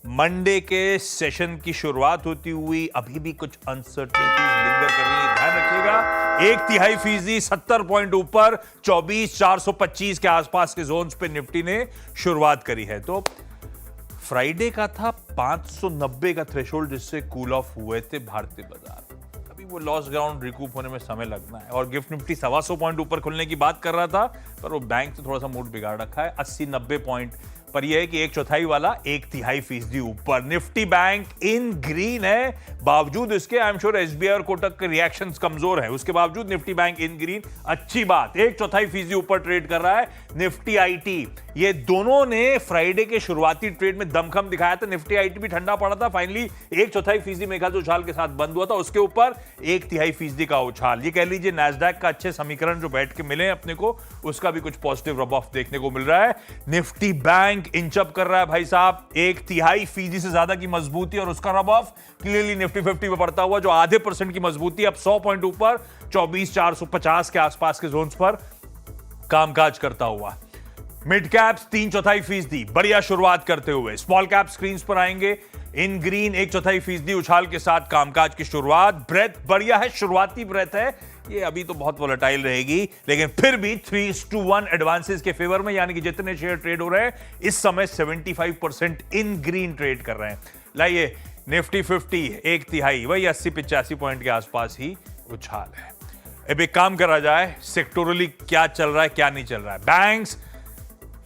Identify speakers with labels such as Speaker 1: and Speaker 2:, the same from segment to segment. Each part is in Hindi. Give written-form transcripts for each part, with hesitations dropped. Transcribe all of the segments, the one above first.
Speaker 1: मंडे के सेशन की शुरुआत होती हुई अभी भी कुछ अनसर्टेनिटीज लिंगर कर रही है, ध्यान रखिएगा। 1/3% 70 पॉइंट ऊपर 24,425 के आसपास के जोन्स पे निफ्टी ने शुरुआत करी है। तो फ्राइडे का था 590 का थ्रेशोल्ड, जिससे कूल ऑफ हुए थे भारतीय बाजार। अभी वो लॉस ग्राउंड रिकूप होने में समय लगना है। और गिफ्ट निफ्टी 125 पॉइंट ऊपर खुलने की बात कर रहा था, पर वो बैंक से थोड़ा सा मूड बिगाड़ रखा है। 80-90 पॉइंट पर यह है कि 1/4 वाला 1/3% ऊपर। निफ्टी बैंक इन ग्रीन है, बावजूद इसके आई एम श्योर एसबीआई और कोटक के रिएक्शंस कमजोर है, उसके बावजूद निफ्टी बैंक इन ग्रीन, अच्छी बात। 1/4% ऊपर ट्रेड कर रहा है। निफ्टी आईटी, ये दोनों ने फ्राइडे के शुरुआती ट्रेड में दमखम दिखाया था। निफ्टी आईटी भी ठंडा पड़ा था, फाइनली 1/4% मेघा जो उछाल के साथ बंद हुआ था, उसके ऊपर 1/3% का उछाल। ये कह लीजिए नैस्डैक का अच्छे समीकरण जो बैठ के मिले अपने को, उसका भी कुछ पॉजिटिव रब ऑफ देखने को मिल रहा है। निफ्टी बैंक इंचअप कर रहा है भाई साहब, 1/3% से ज्यादा की मजबूती, और उसका रब ऑफ क्लियरली निफ्टी 50 में पड़ता हुआ, जो आधे % की मजबूती, अब 100 पॉइंट ऊपर 24,450 के आसपास के जोन्स पर कामकाज करता हुआ। मिड कैप्स 3/4%, बढ़िया शुरुआत करते हुए। स्मॉल कैप स्क्रीन पर आएंगे, इन ग्रीन 1/4% उछाल के साथ कामकाज की शुरुआत। ब्रेथ बढ़िया है, शुरुआती ब्रेथ है, ये अभी तो बहुत वोलेटाइल रहेगी, लेकिन फिर भी 3:1 एडवांसेस के फेवर में, यानी कि जितने शेयर ट्रेड हो रहे हैं इस समय 75% इन ग्रीन ट्रेड कर रहे हैं। लाइए निफ्टी 50 1/3, वही 80-85 पॉइंट के आसपास ही उछाल है। अब एक काम करा जाए, सेक्टोरली क्या चल रहा है क्या नहीं चल रहा है। बैंक्स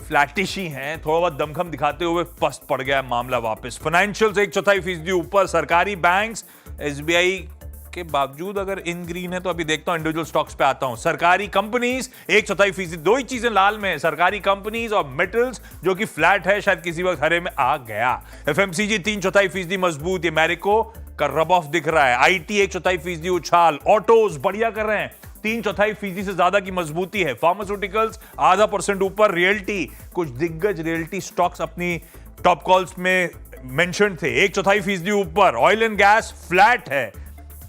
Speaker 1: फ्लैटिश ही हैं, थोड़ा बहुत दमखम दिखाते हुए पस्त पड़ गया है मामला वापस। फाइनेंशियल्स 1/4% ऊपर, सरकारी बैंक्स एसबीआई के बावजूद अगर इन ग्रीन है, तो अभी देखता हूं इंडिविजुअल स्टॉक्स पे आता हूं। सरकारी कंपनीज 1/4%, दो ही चीजें लाल में है, सरकारी कंपनीज और मेटल्स जो कि फ्लैट है, शायद किसी वक्त हरे में आ गया। एफएमसीजी 3/4% मजबूत, ये मैरिको का रब ऑफ दिख रहा है। आईटी 1/4% उछाल, ऑटोज बढ़िया कर रहे हैं, 3/4% से ज्यादा की मजबूती है। फार्मास्यूटिकल्स आधा % ऊपर। रियल्टी, कुछ दिग्गज रियल्टी स्टॉक्स अपनी टॉप कॉल्स में मेंशन थे, 1/4% ऊपर। ऑयल एंड गैस फ्लैट है,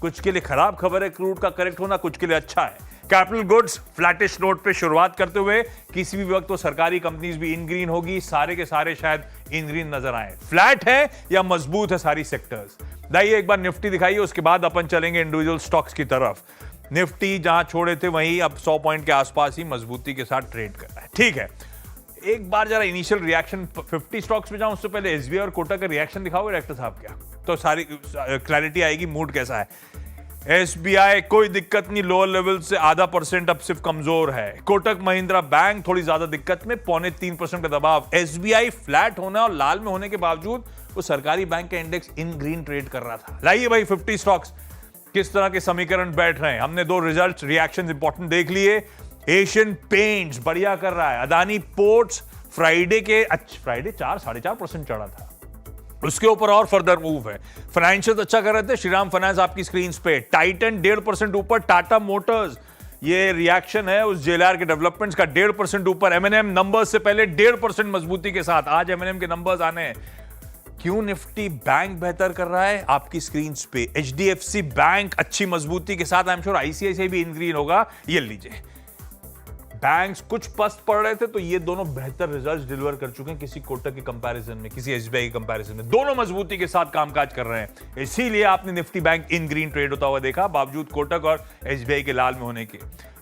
Speaker 1: कुछ के लिए खराब खबर है क्रूड का करेक्ट होना, कुछ के लिए अच्छा है। कैपिटल गुड्स फ्लैटिश नोट पे शुरुआत करते हुए, किसी भी वक्त तो सरकारी कंपनीज भी इन ग्रीन होगी, सारे के सारे शायद इन ग्रीन नजर आए। फ्लैट है या मजबूत है सारी सेक्टर्स। लाइए एक बार निफ्टी दिखाइए, उसके बाद अपन चलेंगे इंडिविजुअल स्टॉक्स की तरफ। निफ्टी जहां छोड़े थे वहीं अब 100 पॉइंट के आसपास ही मजबूती के साथ ट्रेड कर रहा है। ठीक है, एक बार जरा इनिशियल रिएक्शन 50 स्टॉक्स में जाऊं, उससे पहले एसबीआई और कोटक का रिएक्शन दिखाओगे डायरेक्टर साहब क्या, तो सारी क्लैरिटी आएगी मूड कैसा है। एसबीआई कोई दिक्कत नहीं, लोअर लेवल से आधा % अब सिर्फ कमजोर है। कोटक महिंद्रा बैंक थोड़ी ज्यादा दिक्कत में, 0.25% का दबाव। एसबीआई फ्लैट होना और लाल में होने के बावजूद वो सरकारी बैंक का इंडेक्स इन ग्रीन ट्रेड कर रहा था। लाइए भाई 50 स्टॉक्स किस तरह के समीकरण बैठ रहे हैं। हमने दो रिजल्ट रिएक्शन इंपॉर्टेंट देख लिए। एशियन पेंट्स बढ़िया कर रहा है। अदानी पोर्ट्स फ्राइडे 4-4.5% चढ़ा था, उसके ऊपर और फर्दर मूव है। फाइनेंशियल अच्छा कर रहे थे, श्रीराम फाइनेंस आपकी स्क्रीन पे। टाइटन 1.5% ऊपर। टाटा मोटर्स, ये रिएक्शन है उस जेएलआर के डेवलपमेंट्स का, 1.5% ऊपर। एमएनएम नंबर्स से पहले 1.5% मजबूती के साथ, आज एमएनएम के नंबर्स आने हैं। क्यों निफ्टी बैंक बेहतर कर रहा है आपकी स्क्रीन पे। एचडीएफसी बैंक अच्छी मजबूती के साथ, आई एम श्योर आईसीआईसीआई भी इन ग्रीन होगा। ये लीजिए, बैंक्स कुछ पस्त पड़ रहे थे, तो ये दोनों बेहतर रिजल्ट्स डिलीवर कर चुके हैं, किसी कोटक के कंपैरिजन में, किसी एसबीआई के कंपैरिजन में। दोनों मजबूती के साथ कामकाज कर रहे हैं, इसीलिए आपने निफ्टी बैंक इन ग्रीन ट्रेड होता हुआ देखा, बावजूद कोटक और एसबीआई के लाल में होने के।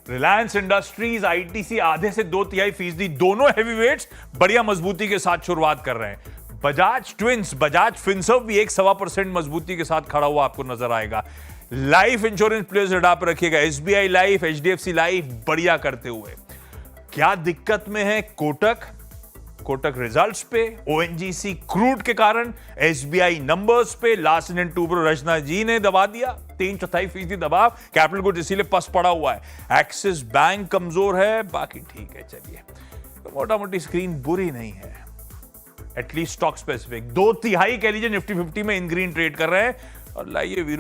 Speaker 1: रिलायंस इंडस्ट्रीज, आईटीसी आधे से 2/3%, दोनों हैवीवेट्स बढ़िया मजबूती के साथ शुरुआत कर रहे हैं। बजाज ट्विंस, बजाज फिनसर्व भी 1.25% मजबूती के साथ खड़ा हुआ आपको नजर आएगा। लाइफ इंश्योरेंस प्लेयर्स रडार पर रखिएगा, एसबीआई लाइफ, एचडीएफसी लाइफ बढ़िया करते हुए। क्या दिक्कत में है कोटक? कोटक रिजल्ट्स पे, ओएनजीसी क्रूड के कारण, एसबीआई नंबर्स पे। लास्ट इन टू रचना जी ने दबा दिया, 3/4% दबाव। कैपिटल गुड्स इसीलिए पस पड़ा हुआ है। एक्सिस बैंक कमजोर है, बाकी ठीक है। चलिए, तो मोटा मोटी स्क्रीन बुरी नहीं है, एटलीस्ट स्टॉक स्पेसिफिक। 2/3 कह लीजिए निफ्टी 50 में इन ग्रीन ट्रेड कर रहे हैं। और लाइए